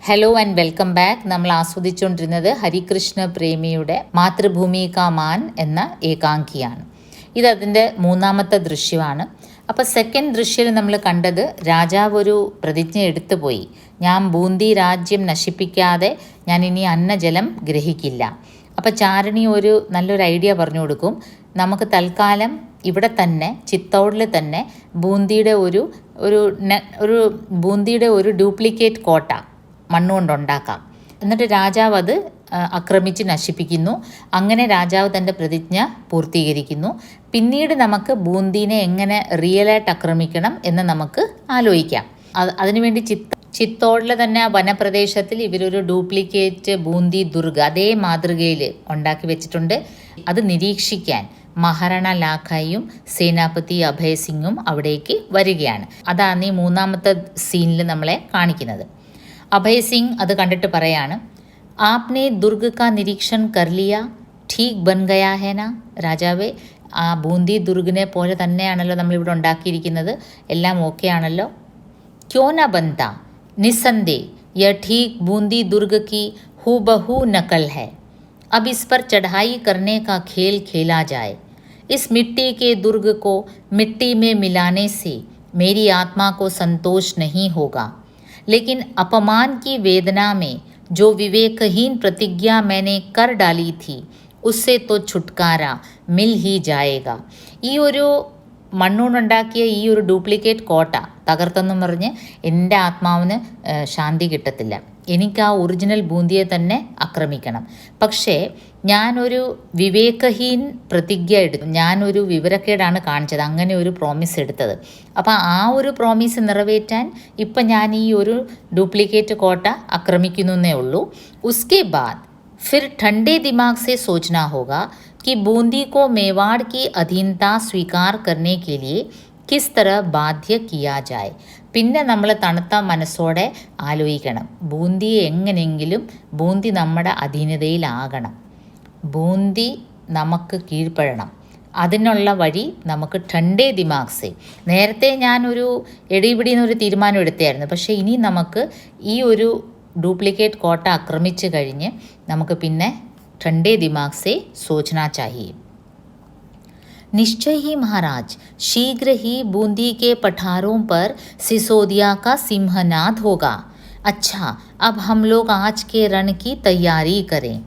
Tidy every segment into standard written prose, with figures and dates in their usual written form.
Hello and welcome back. നമ്മൾ ആസ്വദിച്ചുകൊണ്ടിരുന്നത് ഹരികൃഷ്ണ പ്രേമിയുടെ മാതൃഭൂമി കാ മാൻ എന്ന ഏകാംഗിയാണ്. ഇതതിൻ്റെ മൂന്നാമത്തെ ദൃശ്യമാണ്. അപ്പോൾ സെക്കൻഡ് ദൃശ്യം നമ്മൾ കണ്ടത് രാജാവ് ഒരു പ്രതിജ്ഞ എടുത്തു പോയി, ഞാൻ ബൂന്തി രാജ്യം നശിപ്പിക്കാതെ ഞാൻ ഇനി അന്നജലം ഗ്രഹിക്കില്ല. അപ്പോൾ ചാരണി ഒരു നല്ലൊരു ഐഡിയ പറഞ്ഞു കൊടുക്കും, നമുക്ക് തൽക്കാലം ഇവിടെ തന്നെ ചിത്തൗഡിൽ തന്നെ ബൂന്തിയുടെ ഒരു ഡ്യൂപ്ലിക്കേറ്റ് കോട്ട മണ്ണുകൊണ്ടുണ്ടാക്കാം. എന്നിട്ട് രാജാവ് അത് ആക്രമിച്ച് നശിപ്പിക്കുന്നു. അങ്ങനെ രാജാവ് തൻ്റെ പ്രതിജ്ഞ പൂർത്തീകരിക്കുന്നു. പിന്നീട് നമുക്ക് ബൂന്തിനെ എങ്ങനെ റിയലായിട്ട് ആക്രമിക്കണം എന്ന് നമുക്ക് ആലോചിക്കാം. അതിനുവേണ്ടി ചിത്തോഡിലെ തന്നെ വനപ്രദേശത്തിൽ ഇവരൊരു ഡ്യൂപ്ലിക്കേറ്റ് ബൂന്തി ദുർഗ് അതേ മാതൃകയിൽ ഉണ്ടാക്കി വെച്ചിട്ടുണ്ട്. അത് നിരീക്ഷിക്കാൻ മഹാറാണ ലാഖായും സേനാപതി അഭയ് സിംഗും അവിടേക്ക് വരികയാണ്. അതാണ് ഈ മൂന്നാമത്തെ സീനിൽ നമ്മളെ കാണിക്കുന്നത്. അഭയ് സിംഗ് അത് കണ്ടിട്ട് പറയാണ്, ആപ്നെ ദുർഗ് കാ നിരീക്ഷൺ കർ ലിയ, ഠീക് ബൻ ഗയാ ഹേ നാ. രാജാവേ, ആ ബൂന്തി ദുർഗിനെ പോലെ തന്നെയാണല്ലോ നമ്മളിവിടെ ഉണ്ടാക്കിയിരിക്കുന്നത്, എല്ലാം ഓക്കെ ആണല്ലോ. ക്യോ ന ബൻതാ, നിസ്സന്ദേഹ് യह ठीक बूंदी दुर्ग की हूबहू नकल है. अब इस पर चढ़ाई करने का खेल खेला जाए. इस मिट्टी के दुर्ग को मिट्टी में मिलाने से मेरी आत्मा को संतोष नहीं होगा, लेकिन अपमान की वेदना में जो विवेकहीन प्रतिज्ञा मैंने कर डाली थी उससे तो छुटकारा मिल ही जाएगा. ഈ ഒരു മണ്ണുകൊണ്ടുണ്ടാക്കിയ ഈ ഒരു ഡ്യൂപ്ലിക്കേറ്റ് കോട്ട തകർത്തെന്നും പറഞ്ഞ് എൻ്റെ ആത്മാവിന് ശാന്തി കിട്ടത്തില്ല. എനിക്ക് ആ ഒറിജിനൽ ബൂന്തിയെ തന്നെ ആക്രമിക്കണം. പക്ഷേ ഞാനൊരു വിവേകഹീൻ പ്രതിജ്ഞ എടുത്തു, ഞാനൊരു വിവരക്കേടാണ് കാണിച്ചത്, അങ്ങനെ ഒരു പ്രോമിസ് എടുത്തത്. അപ്പോൾ ആ ഒരു പ്രോമിസ് നിറവേറ്റാൻ ഇപ്പം ഞാൻ ഈ ഒരു ഡ്യൂപ്ലിക്കേറ്റ് കോട്ട ആക്രമിക്കുന്നേ ഉള്ളൂ. ഉസ്കെ ബാദ് फिर ठंडे दिमाग से सोचना होगा कि बूंदी को मेवाड़ की अधीनता स्वीकार करने के लिए किस तरह बाध्य किया जाए. പിന്നെ നമ്മൾ തണുത്ത മനസ്സോടെ ആലോചിക്കണം, ബൂന്തിയെ എങ്ങനെയെങ്കിലും ബൂന്തി നമ്മുടെ അധീനതയിലാകണം, ബൂന്തി നമുക്ക് കീഴ്പ്പെടണം. അതിനുള്ള വഴി നമുക്ക് ഠണ്ടേ ദിമാഗ്സെ. നേരത്തെ ഞാനൊരു എടിപിടിന്നൊരു തീരുമാനം എടുത്തായിരുന്നു, പക്ഷേ ഇനി നമുക്ക് ഈ ഒരു ഡ്യൂപ്ലിക്കേറ്റ് കോട്ട ആക്രമിച്ച് കഴിഞ്ഞ് നമുക്ക് പിന്നെ ठंडे दिमाग से सोचना चाहिए. निश्चय ही महाराज, शीघ्र ही बूंदी के पठारों पर सिसोदिया का सिंहनाद होगा. अच्छा, अब हम लोग आज के रण की तैयारी करें.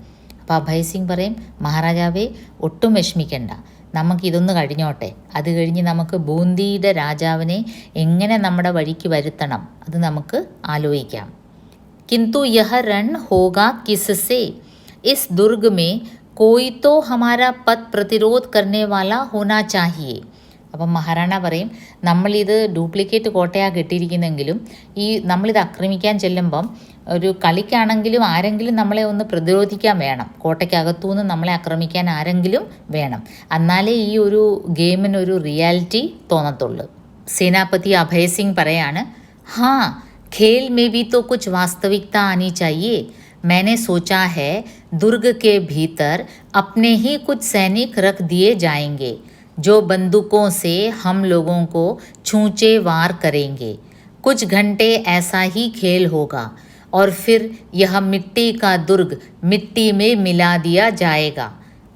അപ്പോൾ അഭയ് സിംഗ് പറയും, മഹാരാജാവേ ഒട്ടും വിഷമിക്കണ്ട, നമുക്കിതൊന്ന് കഴിഞ്ഞോട്ടെ, അത് കഴിഞ്ഞ് നമുക്ക് ബൂന്തിയുടെ രാജാവിനെ എങ്ങനെ നമ്മുടെ വഴിക്ക് വരുത്തണം അത് നമുക്ക് ആലോചിക്കാം. किंतु यह रण होगा किससे? इस दुर्ग में कोई तो हमारा पथ प्रतिरोध करने वाला होना चाहिए. അപ്പം മഹാറാണ പറയും, നമ്മളിത് ഡ്യൂപ്ലിക്കേറ്റ് കോട്ടയാണ് കെട്ടിയിരിക്കുന്നെങ്കിലും നമ്മളിത് ആക്രമിക്കാൻ ചെല്ലുമ്പം ഒരു കളിക്കാണെങ്കിലും ആരെങ്കിലും നമ്മളെ ഒന്ന് പ്രതിരോധിക്കാൻ വേണം, കോട്ടയ്ക്കകത്തുനിന്ന് നമ്മളെ ആക്രമിക്കാൻ ആരെങ്കിലും വേണം, എന്നാലേ ഈ ഒരു ഗെയിമിനൊരു റിയാലിറ്റി തോന്നത്തുള്ളൂ. സേനാപതി അഭയ് സിംഗ് പറയാണ്, ഹാ खेल में भी तो कुछ वास्तविकता आनी चाहिए. मैंने सोचा है दुर्ग के भीतर अपने ही कुछ सैनिक रख दिए जाएंगे जो बंदूकों से हम लोगों को छूंचे वार करेंगे. कुछ घंटे ऐसा ही खेल होगा और फिर यह मिट्टी का दुर्ग मिट्टी में मिला दिया जाएगा.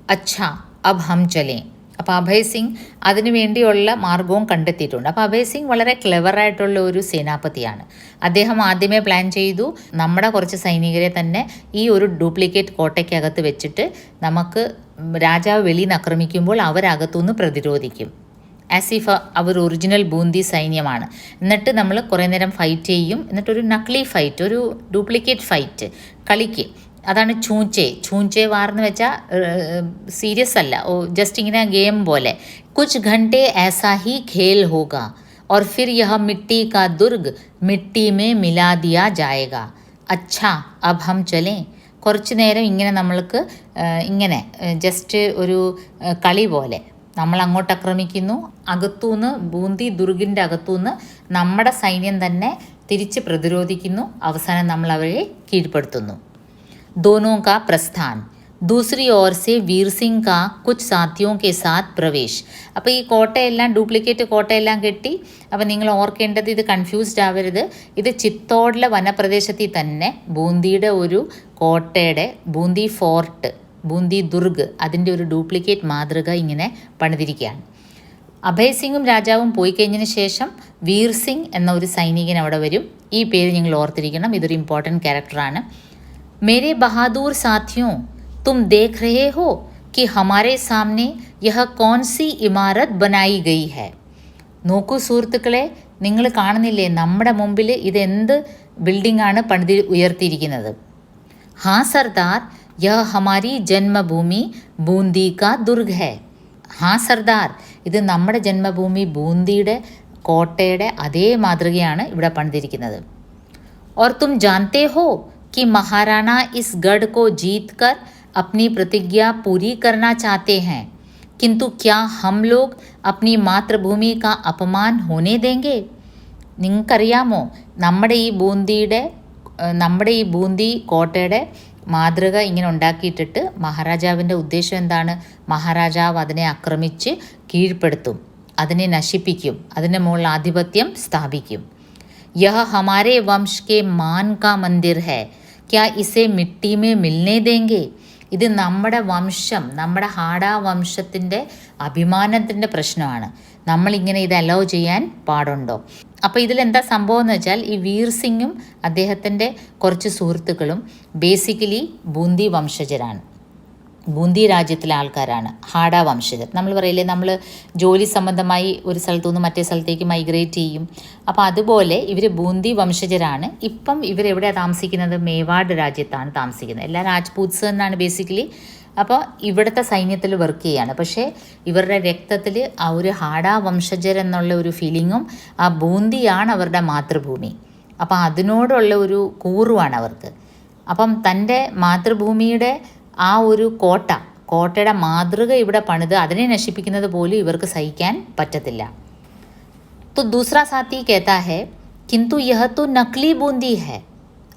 अच्छा, अब हम चलें. അപ്പോൾ അഭയ് സിംഗ് അതിനു വേണ്ടിയുള്ള മാർഗവും കണ്ടെത്തിയിട്ടുണ്ട്. അപ്പോൾ അഭയ് സിംഗ് വളരെ ക്ലെവറായിട്ടുള്ള ഒരു സേനാപതിയാണ്. അദ്ദേഹം ആദ്യമേ പ്ലാൻ ചെയ്തു, നമ്മുടെ കുറച്ച് സൈനികരെ തന്നെ ഈ ഒരു ഡ്യൂപ്ലിക്കേറ്റ് കോട്ടയ്ക്കകത്ത് വെച്ചിട്ട് നമുക്ക് രാജാവ് വെളിയിൽ നിന്ന് ആക്രമിക്കുമ്പോൾ അവരകത്തുനിന്ന് പ്രതിരോധിക്കും, ആസ് ഇഫ് അവർ ഒറിജിനൽ ബൂന്തി സൈന്യമാണ്. എന്നിട്ട് നമ്മൾ കുറേ നേരം ഫൈറ്റ് ചെയ്യും, എന്നിട്ടൊരു നക്ലി ഫൈറ്റ്, ഒരു ഡ്യൂപ്ലിക്കേറ്റ് ഫൈറ്റ് കളിക്ക്. അതാണ് ചൂഞ്ചെ വാർ എന്ന് വെച്ചാൽ സീരിയസ് അല്ല, ജസ്റ്റ് ഇങ്ങനെ ഗെയിം പോലെ. കുച്ച് ഘണ്ടെ ऐसा ही खेल होगा और फिर यह मिट्टी का दुर्ग मिट्टी में मिला दिया जाएगा. अच्छा, अब हम चलें. കുറച്ച് നേരം ഇങ്ങനെ നമ്മൾക്ക് ഇങ്ങനെ ജസ്റ്റ് ഒരു കളി പോലെ നമ്മൾ അങ്ങോട്ട് ആക്രമിക്കുന്നു, അകത്തുനിന്ന് ബൂന്തി ദുർഗിൻ്റെ അകത്തുനിന്ന് നമ്മുടെ സൈന്യം തന്നെ തിരിച്ച് പ്രതിരോധിക്കുന്നു, അവസാനം നമ്മൾ അവരെ കീഴ്പ്പെടുത്തുന്നു. दोनों का प्रस्थान. दूसरी ओर से वीर सिंह का कुछ साथियों के साथ പ്രവേശ്. അപ്പോൾ ഈ കോട്ടയെല്ലാം ഡ്യൂപ്ലിക്കേറ്റ് കോട്ടയെല്ലാം കെട്ടി. അപ്പോൾ നിങ്ങൾ ഓർക്കേണ്ടത്, ഇത് കൺഫ്യൂസ്ഡ് ആവരുത്, ഇത് ചിത്തോടിലെ വനപ്രദേശത്തിൽ തന്നെ ബൂന്തിയുടെ ഒരു കോട്ടയുടെ ബൂന്തി ഫോർട്ട്, ബൂന്തി ദുർഗ്, അതിൻ്റെ ഒരു ഡ്യൂപ്ലിക്കേറ്റ് മാതൃക ഇങ്ങനെ പണിതിരിക്കുകയാണ്. അഭയ് സിംഗും രാജാവും പോയി കഴിഞ്ഞതിന് ശേഷം വീർ സിംഗ് എന്ന ഒരു സൈനികൻ അവിടെ വരും. ഈ പേര് നിങ്ങൾ ഓർത്തിരിക്കണം, ഇതൊരു ഇമ്പോർട്ടൻറ്റ് ക്യാരക്ടറാണ്. മേരെ ബഹാദൂർ സാഥിയോ, तुम देख रहे हो कि हमारे सामने यह कौन सी इमारत बनाई गई है. നോക്കൂ സുഹൃത്തുക്കളെ, നിങ്ങൾ കാണുന്നില്ലേ നമ്മുടെ മുമ്പിൽ ഇതെന്ത് ബിൽഡിംഗ് ആണ് പണിതി ഉയർത്തിയിരിക്കുന്നത്. ഹാ സർദാർ, യഹ് ഹമാരി ജന്മഭൂമി ബൂന്തി കാ ദുർഗ് ഹൈ. ഹാ സർദാർ, ഇത് നമ്മുടെ ജന്മഭൂമി ബൂന്തിയുടെ കോട്ടയുടെ അതേ മാതൃകയാണ് ഇവിടെ പണിതിരിക്കുന്നത്. और तुम जानते हो कि महाराणा इस गढ़ को जीत कर अपनी प्रतिज्ञा पूरी करना चाहते हैं, किंतु क्या हम लोग अपनी मातृभूमि का अपमान होने देंगे. നിങ്ങൾക്കറിയാമോ, നമ്മുടെ ഈ ബൂന്തി കോട്ടയുടെ മാതൃക ഇങ്ങനെ ഉണ്ടാക്കിയിട്ടിട്ട് മഹാരാജാവിൻ്റെ ഉദ്ദേശം എന്താണ്? മഹാരാജാവ് അതിനെ ആക്രമിച്ച് കീഴ്പ്പെടുത്തും, അതിനെ നശിപ്പിക്കും, അതിൻ്റെ മുകളിൽ ആധിപത്യം സ്ഥാപിക്കും. यह हमारे वंश के मान का मंदिर है, क्या इसे मिट्टी में मिलने देंगे. ഇത് നമ്മുടെ വംശം, നമ്മുടെ ഹാഡാ വംശത്തിൻ്റെ അഭിമാനത്തിൻ്റെ പ്രശ്നമാണ്. നമ്മളിങ്ങനെ ഇത് അലോ ചെയ്യാൻ പാടുണ്ടോ? അപ്പോൾ ഇതിലെന്താ സംഭവം എന്ന് വെച്ചാൽ, ഈ വീർ സിംഗും അദ്ദേഹത്തിൻ്റെ കുറച്ച് സുഹൃത്തുക്കളും ബേസിക്കലി ബൂന്തി വംശജരാണ്, ബൂന്തി രാജ്യത്തിലെ ആൾക്കാരാണ്, ഹാഡാ വംശജർ. നമ്മൾ പറയില്ലേ, നമ്മൾ ജോലി സംബന്ധമായി ഒരു സ്ഥലത്തു നിന്ന് മറ്റേ സ്ഥലത്തേക്ക് മൈഗ്രേറ്റ് ചെയ്യും. അപ്പോൾ അതുപോലെ ഇവർ ബൂന്തി വംശജരാണ്. ഇപ്പം ഇവരെവിടെയാണ് താമസിക്കുന്നത്? മേവാഡ് രാജ്യത്താണ് താമസിക്കുന്നത്. എല്ലാ രാജ്പൂത്സ് എന്നാണ് ബേസിക്കലി. അപ്പോൾ ഇവിടുത്തെ സൈന്യത്തിൽ വർക്ക് ചെയ്യാണ്. പക്ഷേ ഇവരുടെ രക്തത്തിൽ ആ ഒരു ഹാഡാ വംശജരെന്നുള്ള ഒരു ഫീലിങ്ങും, ആ ബൂന്തിയാണ് അവരുടെ മാതൃഭൂമി. അപ്പോൾ അതിനോടുള്ള ഒരു കൂറുവാണ് അവർക്ക്. അപ്പം തൻ്റെ മാതൃഭൂമിയുടെ ആ ഒരു കോട്ടയുടെ മാതൃക ഇവിടെ പണിത് അതിനെ നശിപ്പിക്കുന്നത് പോലും ഇവർക്ക് സഹിക്കാൻ പറ്റത്തില്ല. तो दूसरा साथी कहता है किंतु यह तो नकली बूंदी है.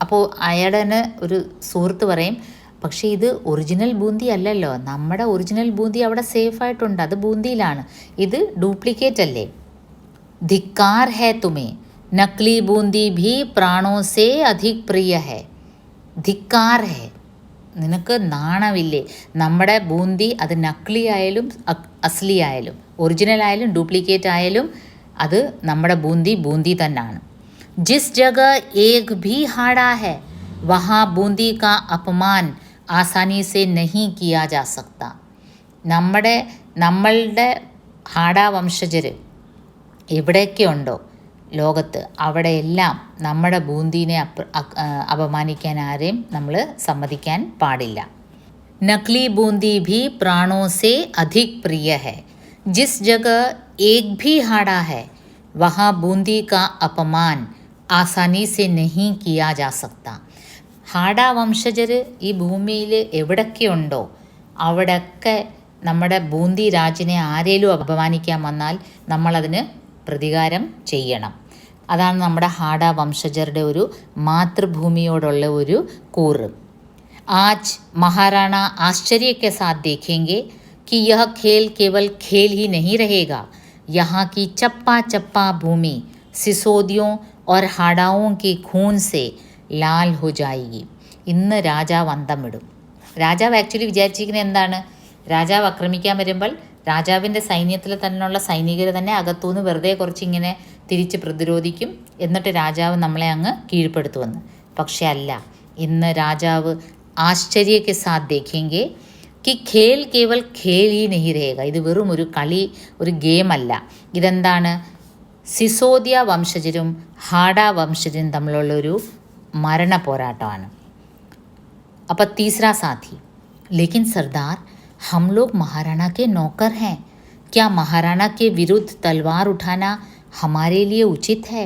അപ്പോൾ അയാളുടെ ഒരു സുഹൃത്ത് പറയും, പക്ഷേ ഇത് ഒറിജിനൽ ബൂന്തി അല്ലല്ലോ, നമ്മുടെ ഒറിജിനൽ ബൂന്തി അവിടെ സേഫായിട്ടുണ്ട്, അത് ബൂന്തിയിലാണ്, ഇത് ഡ്യൂപ്ലിക്കേറ്റ് അല്ലേ. ധിക്കാർ ഹേ തുമേ, നക്ലി ബൂന്തി ഭി പ്രാണോ സേ അധിക് പ്രിയ ഹേ. ധിക്കാർ ഹേ, നിനക്ക് നാണമില്ലേ? നമ്മുടെ ബൂന്തി അത് നക്ലി ആയാലും അസ്ലി ആയാലും ഒറിജിനൽ ആയാലും ഡ്യൂപ്ലിക്കേറ്റ് ആയാലും അത് നമ്മുടെ ബൂന്തി തന്നെയാണ്. ജിസ് ജഗ ഏക് ഭി ഹാഡാ ഹൈ വഹാ ബൂന്തി കാ അപമാൻ ആസാനി സെ നഹീ കിയാ ജാ സക്ത. നമ്മളുടെ ഹാഡാ വംശജർ എവിടെയൊക്കെ ഉണ്ടോ ലോകത്ത്, അവിടെയെല്ലാം നമ്മുടെ ബൂന്തിനെ അപമാനിക്കാൻ ആരെയും നമ്മൾ സമ്മതിക്കാൻ പാടില്ല. നക്ലി ബൂന്തി ഭി പ്രാണോ സേ അധിക് പ്രിയ ഹൈ. ജിസ് ജഗ ഏക് ഭി ഹാഡാ ഹൈ വഹാ ബൂന്തി കാ അപമാൻ ആസാനി സെ നഹീ കിയാ ജാ സക്ത. ഹാഡാ വംശജർ ഈ ഭൂമിയിൽ എവിടെയൊക്കെ ഉണ്ടോ അവിടെയൊക്കെ നമ്മുടെ ബൂന്തി രാജിനെ ആരേലും അപമാനിക്കാൻ വന്നാൽ നമ്മളതിന് പ്രതികാരം ചെയ്യണം. അതാണ് നമ്മുടെ ഹാഡാ വംശജരുടെ ഒരു മാതൃഭൂമിയോടുള്ള ഒരു കൂറ്. ആജ് മഹാരാണ ആശ്ചര്യ के साथ देखेंगे कि यह खेल केवल खेल ही नहीं रहेगा, यहाँ की चप्पा चप्पा भूमि सिसोदियों और हाडाओं के खून से लाल हो जाएगी. ഇന്ന് രാജാവ് അന്തം വിടും. രാജാവ് ആക്ച്വലി വിചാരിച്ചിരിക്കുന്നത് എന്താണ്? രാജാവ് ആക്രമിക്കാൻ വരുമ്പോൾ രാജാവിൻ്റെ സൈന്യത്തിൽ തന്നെയുള്ള സൈനികർ തന്നെ അകത്തുനിന്ന് വെറുതെ കുറച്ചിങ്ങനെ തിരിച്ച് പ്രതിരോധിക്കും, എന്നിട്ട് രാജാവ് നമ്മളെ അങ്ങ് കീഴ്പ്പെടുത്തുമെന്ന്. പക്ഷെ അല്ല, ഇന്ന് രാജാവ് ആശ്ചര്യക്ക് സാത്ത് ദേഖേങ്കെ कि खेल केवल खेल ही नहीं रहेगा. ഇത് വെറും ഒരു കളി, ഒരു ഗെയിമല്ല. ഇതെന്താണ്? സിസോദിയ വംശജരും ഹാഡാ വംശജരും തമ്മിലുള്ളൊരു മരണ പോരാട്ടമാണ്. അപ്പോൾ तीसरा साथी, लेकिन सरदार हम लोग महाराणा के नौकर हैं, क्या महाराणा के विरुद्ध तलवार उठाना हमारे लिए उचित है?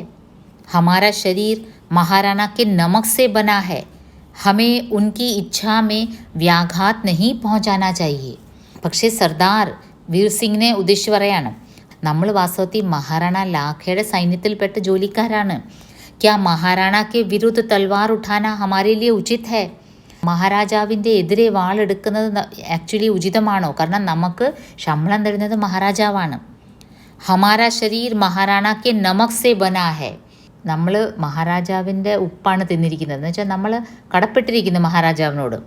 हमारा शरीर महाराणा के नमक से बना है, हमें उनकी इच्छा में व्याघात नहीं पहुंचाना चाहिए. പക്ഷേ സർദാർ വീർ സിംഗിനെ ഉദ്ദേശിച്ച് പറയാണ്, നമ്മൾ വാസ്തവത്തിൽ മഹാറാണ ലാഖയുടെ സൈന്യത്തിൽപ്പെട്ട ജോലിക്കാരാണ്. ക്യാ മഹാറാണ കെ വിരുദ്ധ തൽവാർ ഉഠാന ഹമാരെ ലിയെ ഉചിത് ഹൈ? മഹാരാജാവിൻ്റെ എതിരെ വാളെടുക്കുന്നത് ആക്ച്വലി ഉചിതമാണോ? കാരണം നമുക്ക് ശമ്പളം തരുന്നത് മഹാരാജാവാണ്. ഹമാരാ ശരീർ മഹാറാണ കെ നമക് സെ ബനാ ഹെ. നമ്മൾ മഹാരാജാവിൻ്റെ ഉപ്പാണ് തിന്നിരിക്കുന്നത് എന്ന് വെച്ചാൽ നമ്മൾ കടപ്പെട്ടിരിക്കുന്നു മഹാരാജാവിനോട്.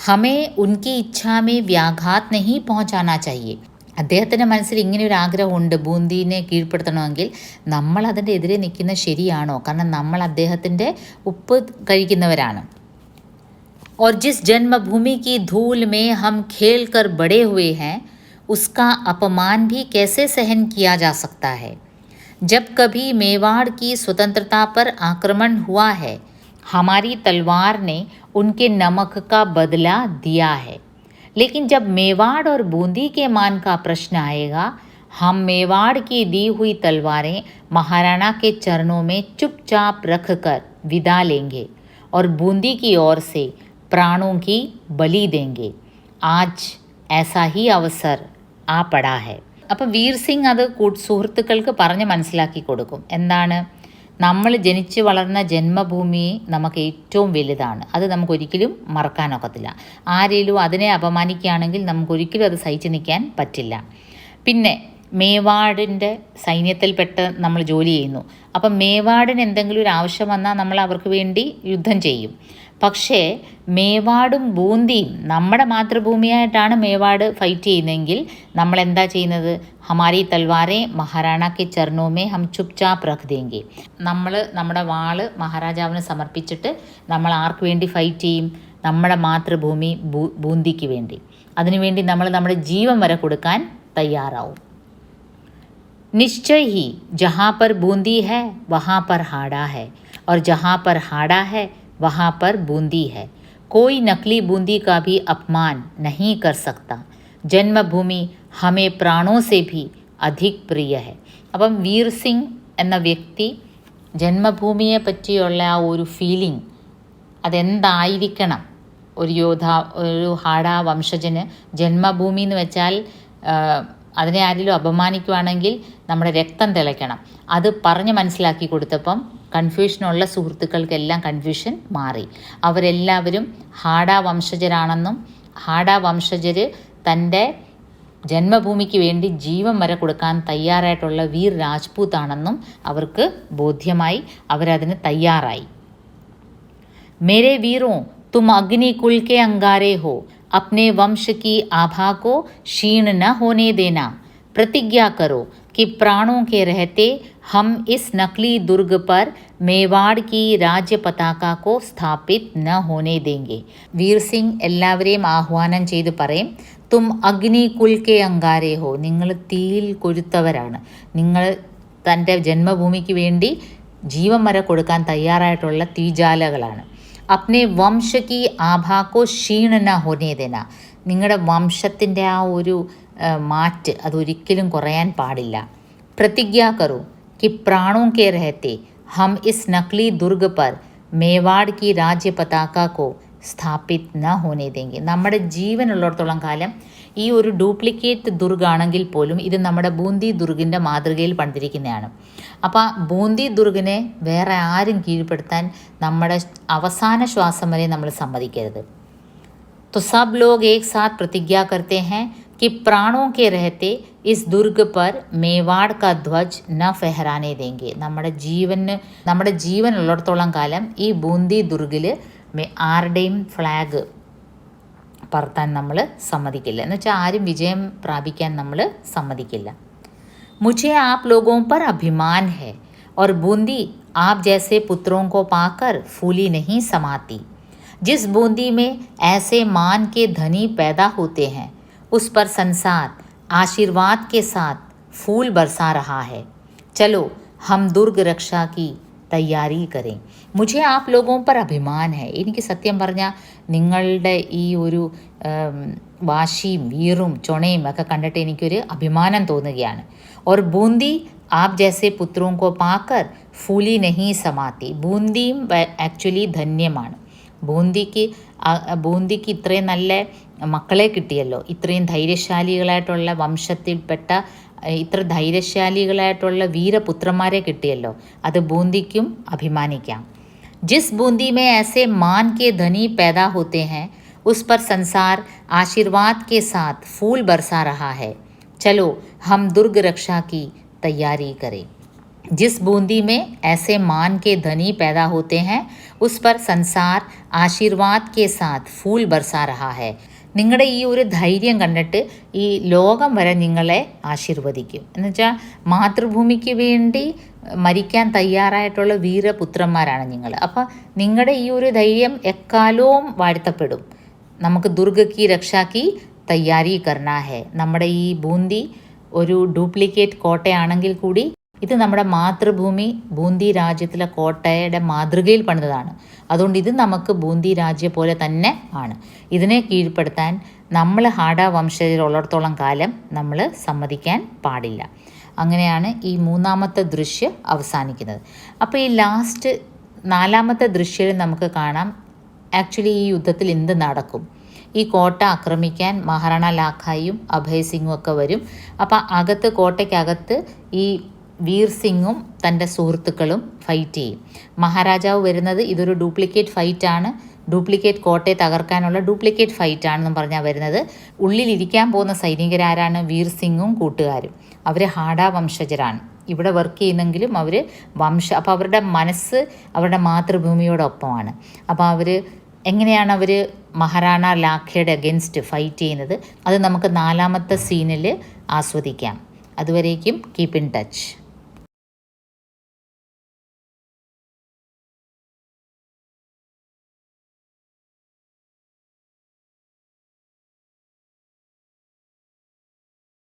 ഹമേ ഉൻകി ഇച്ഛാമേ വ്യാഘാത് നഹി പਹੁഞ്ചാനാ ചാഹിയെ. അദ്ദേഹത്തിൻ്റെ മനസ്സിൽ ഇങ്ങനെ ഒരു ആഗ്രഹമുണ്ട്, ബൂന്തിനെ കീഴ്പ്പെടുത്തണമെങ്കിൽ നമ്മൾ അതിൻ്റെ എതിരെ നിൽക്കുന്നത് ശരിയാണോ? കാരണം നമ്മൾ അദ്ദേഹത്തിൻ്റെ ഉപ്പ് കഴിക്കുന്നവരാണ്. और जिस जन्मभूमि की धूल में हम खेल कर बड़े हुए हैं उसका अपमान भी कैसे सहन किया जा सकता है. जब कभी मेवाड़ की स्वतंत्रता पर आक्रमण हुआ है हमारी तलवार ने उनके नमक का बदला दिया है. लेकिन जब मेवाड़ और बूंदी के मान का प्रश्न आएगा हम मेवाड़ की दी हुई तलवारें महाराणा के चरणों में चुपचाप रख कर विदा लेंगे और बूंदी की ओर से प्राणों की बलि देंगे. आज ऐसा ही अवसर आ पड़ा है. അപ്പം വീർ സിംഗ് അത് സുഹൃത്തുക്കൾക്ക് പറഞ്ഞ് മനസ്സിലാക്കി കൊടുക്കും. എന്താണ്? നമ്മൾ ജനിച്ച് വളർന്ന ജന്മഭൂമി നമുക്ക് ഏറ്റവും വലുതാണ്. അത് നമുക്കൊരിക്കലും മറക്കാനൊക്കത്തില്ല. ആരെങ്കിലും അതിനെ അപമാനിക്കുകയാണെങ്കിൽ നമുക്കൊരിക്കലും അത് സഹിച്ച് നിൽക്കാൻ പറ്റില്ല. പിന്നെ മേവാടിൻ്റെ സൈന്യത്തിൽപ്പെട്ട് നമ്മൾ ജോലി ചെയ്യുന്നു. അപ്പം മേവാടിന് എന്തെങ്കിലും ഒരു ആവശ്യം വന്നാൽ നമ്മൾ അവർക്ക് വേണ്ടി യുദ്ധം ചെയ്യും. പക്ഷേ മേവാടും ബൂന്തിയും നമ്മുടെ മാതൃഭൂമിയായിട്ടാണ് മേവാട് ഫൈറ്റ് ചെയ്യുന്നതെങ്കിൽ നമ്മൾ എന്താ ചെയ്യുന്നത്? ഹമാരി തൽവാരെ മഹാരാണാക്ക് ചർണോമേ ഹം ചുപ്ചാപ്പ് റഖ് ദേങ്കെ. നമ്മൾ നമ്മുടെ വാള് മഹാരാജാവിന് സമർപ്പിച്ചിട്ട് നമ്മൾ ആർക്ക് വേണ്ടി ഫൈറ്റ് ചെയ്യും? നമ്മുടെ മാതൃഭൂമി ബൂന്തിക്ക് വേണ്ടി. അതിനുവേണ്ടി നമ്മൾ നമ്മുടെ ജീവൻ വരെ കൊടുക്കാൻ തയ്യാറാവും. निश्चय ही जहाँ पर बूंदी है वहाँ पर हाड़ा है और जहाँ पर हाड़ा है वहाँ पर बूंदी है. कोई नकली बूंदी का भी अपमान नहीं कर सकता. जन्मभूमि हमें प्राणों से भी अधिक प्रिय है. അപ്പം വീർ സിംഗ് എന്ന വ്യക്തി ജന്മഭൂമിയെ പറ്റിയുള്ള ആ ഒരു ഫീലിംഗ് അതെന്തായിരിക്കണം ഒരു ഹാഡ വംശജന്? ജന്മഭൂമി എന്ന് വെച്ചാൽ അതിനെ ആരെങ്കിലും അപമാനിക്കുവാണെങ്കിൽ നമ്മുടെ രക്തം തിളയ്ക്കണം. അത് പറഞ്ഞ് മനസ്സിലാക്കി കൊടുത്തപ്പം കൺഫ്യൂഷനുള്ള സുഹൃത്തുക്കൾക്കെല്ലാം കൺഫ്യൂഷൻ മാറി. അവരെല്ലാവരും ഹാഡ വംശജരാണെന്നും ഹാഡ വംശജർ തൻ്റെ ജന്മഭൂമിക്ക് വേണ്ടി ജീവൻ വരെ കൊടുക്കാൻ തയ്യാറായിട്ടുള്ള വീർ രാജ്പൂത് ആണെന്നും അവർക്ക് ബോധ്യമായി. അവരതിന് തയ്യാറായി. മേരെ വീരോ തും അഗ്നി കുൽ കെ അങ്കാരെ ഹോ अपने वंश की आभा को क्षीण न होने देना. प्रतिज्ञा करो कि प्राणों के रहते हम इस नकली दुर्ग पर मेवाड़ की राज्य पताका को स्थापित न होने देंगे. വീർ സിംഗ് എല്ലാവരെയും ആഹ്വാനം ചെയ്ത് പറയും, തും അഗ്നി കുൽ കെ അങ്കാരെ ഹോ. നിങ്ങൾ തീയിൽ കൊരുത്തവരാണ്. നിങ്ങൾ തൻ്റെ ജന്മഭൂമിക്ക് വേണ്ടി ജീവൻ വരെ കൊടുക്കാൻ തയ്യാറായിട്ടുള്ള തീജാലകളാണ്. അപ്നെ വംശ കി ആഭാക്കോ ക്ഷീണ ന ഹോനെ ദേന. നിങ്ങളുടെ വംശത്തിൻ്റെ ആ ഒരു മാറ്റ് അതൊരിക്കലും കുറയാൻ പാടില്ല. പ്രതിജ്ഞ കറോ कि प्राणों के रहते हम इस नकली दुर्ग पर मेवाड़ की राज्य पताका को സ്ഥാപിത് ന ഹോനെ ദേങ്കെ. നമ്മുടെ ജീവനുള്ളിടത്തോളം കാലം ഈ ഒരു ഡ്യൂപ്ലിക്കേറ്റ് ദുർഗാണെങ്കിൽ പോലും ഇത് നമ്മുടെ ബൂന്തി ദുർഗിൻ്റെ മാതൃകയിൽ പണിതിരിക്കുന്നതാണ്. അപ്പോൾ ബൂന്തി ദുർഗിനെ വേറെ ആരും കീഴ്പ്പെടുത്താൻ നമ്മുടെ അവസാന ശ്വാസം വരെ നമ്മൾ സമ്മതിക്കരുത്. तो सब लोग एक साथ प्रतिज्ञा करते हैं कि प्राणों के रहते इस दुर्ग पर मेवाड़ का ध्वज न फहराने देंगे. നമ്മുടെ ജീവനുള്ളിടത്തോളം കാലം ഈ ബൂന്തി ദുർഗിൽ ആരുടെയും ഫ്ലാഗ് പറത്താൻ നമ്മൾ സമ്മതിക്കില്ല. എന്ന് വെച്ചാൽ ആരും വിജയം പ്രാപിക്കാൻ നമ്മൾ സമ്മതിക്കില്ല. मुझे आप लोगों पर अभिमान है और बूंदी आप जैसे पुत्रों को पाकर फूली नहीं समाती. जिस बूंदी में ऐसे मान के धनी पैदा होते हैं उस पर संसार आशीर्वाद के साथ फूल बरसा रहा है. चलो हम दुर्ग रक्षा की തയ്യാറി കരേം. മുझे ആപ് ലോഗോं पर അഭിമാൻ ഹെ. എനിക്ക് സത്യം പറഞ്ഞാൽ നിങ്ങളുടെ ഈ ഒരു വാശിയും വീറും ചൊണയും ഒക്കെ കണ്ടിട്ട് എനിക്കൊരു അഭിമാനം തോന്നുകയാണ്. और बूंदी आप जैसे पुत्रों को पाकर फूली नहीं समाती. ബൂന്തിയും ആക്ച്വലി ധന്യമാണ്. ബൂന്തിക്ക് ഇത്രയും നല്ല മക്കളെ കിട്ടിയല്ലോ, ഇത്രയും ധൈര്യശാലികളായിട്ടുള്ള വംശത്തിൽപ്പെട്ട ഇത്ര ധൈര്യശാലികളായിട്ടുള്ള വീരപുത്രന്മാരെ കിട്ടിയല്ലോ, അത് ബൂന്തിക്കും അഭിമാനിക്കാം. जिस बूंदी में ऐसे मान के धनी पैदा होते हैं उस पर संसार आशीर्वाद के साथ फूल बरसा रहा है। चलो हम दुर्ग रक्षा की तैयारी करें। जिस बूंदी में ऐसे मान के धनी पैदा होते हैं उस पर संसार ആശീർവാദ് के साथ फूल बरसा रहा है. നിങ്ങളുടെ ഈ ഒരു ധൈര്യം കണ്ടിട്ട് ഈ ലോകം വരെ നിങ്ങളെ ആശീർവദിക്കും. എന്നുവെച്ചാൽ മാതൃഭൂമിക്ക് വേണ്ടി മരിക്കാൻ തയ്യാറായിട്ടുള്ള വീരപുത്രന്മാരാണ് നിങ്ങൾ. അപ്പം നിങ്ങളുടെ ഈ ഒരു ധൈര്യം എക്കാലവും വാഴ്ത്തപ്പെടും. നമുക്ക് ദുർഗയ്ക്ക് രക്ഷാക്കി തയ്യാറി കർണാ ഹെ. നമ്മുടെ ഈ ബൂന്തി ഒരു ഡ്യൂപ്ലിക്കേറ്റ് കോട്ടയാണെങ്കിൽ കൂടി ഇത് നമ്മുടെ മാതൃഭൂമി ബൂന്തി രാജ്യത്തിലെ കോട്ടയുടെ മാതൃകയിൽ പണിതതാണ്. അതുകൊണ്ട് ഇത് നമുക്ക് ബൂന്തി രാജ്യം പോലെ തന്നെ ആണ്. ഇതിനെ കീഴ്പ്പെടുത്താൻ നമ്മൾ ഹാഡ വംശജരുള്ളിടത്തോളം കാലം നമ്മൾ സമ്മതിക്കാൻ പാടില്ല. അങ്ങനെയാണ് ഈ മൂന്നാമത്തെ ദൃശ്യം അവസാനിക്കുന്നത്. അപ്പോൾ ഈ ലാസ്റ്റ് നാലാമത്തെ ദൃശ്യത്തിൽ നമുക്ക് കാണാം ആക്ച്വലി ഈ യുദ്ധത്തിൽ എന്ത് നടക്കും. ഈ കോട്ട ആക്രമിക്കാൻ മഹാറാണ ലാഖായും അഭയ് സിംഗും ഒക്കെ വരും. അപ്പോൾ അകത്ത് കോട്ടയ്ക്കകത്ത് ഈ വീർ സിംഗും തൻ്റെ സുഹൃത്തുക്കളും ഫൈറ്റ് ചെയ്യും. മഹാരാജാവ് വരുന്നത് ഇതൊരു ഡ്യൂപ്ലിക്കേറ്റ് ഫൈറ്റാണ്, ഡ്യൂപ്ലിക്കേറ്റ് കോട്ടയെ തകർക്കാനുള്ള ഡ്യൂപ്ലിക്കേറ്റ് ഫൈറ്റാണെന്നും പറഞ്ഞാൽ വരുന്നത്. ഉള്ളിലിരിക്കാൻ പോകുന്ന സൈനികരാരാണ്? വീർ സിംഗും കൂട്ടുകാരും. അവർ ഹാഡ വംശജരാണ്. ഇവിടെ വർക്ക് ചെയ്യുന്നെങ്കിലും അവർ അപ്പോൾ അവരുടെ മനസ്സ് അവരുടെ മാതൃഭൂമിയോടൊപ്പമാണ്. അപ്പോൾ അവർ എങ്ങനെയാണ് അവർ മഹാറാണ ലാഖയുടെ അഗെൻസ്റ്റ് ഫൈറ്റ് ചെയ്യുന്നത്, അത് നമുക്ക് നാലാമത്തെ സീനിൽ ആസ്വദിക്കാം. അതുവരേക്കും കീപ്പ് ഇൻ ടച്ച്.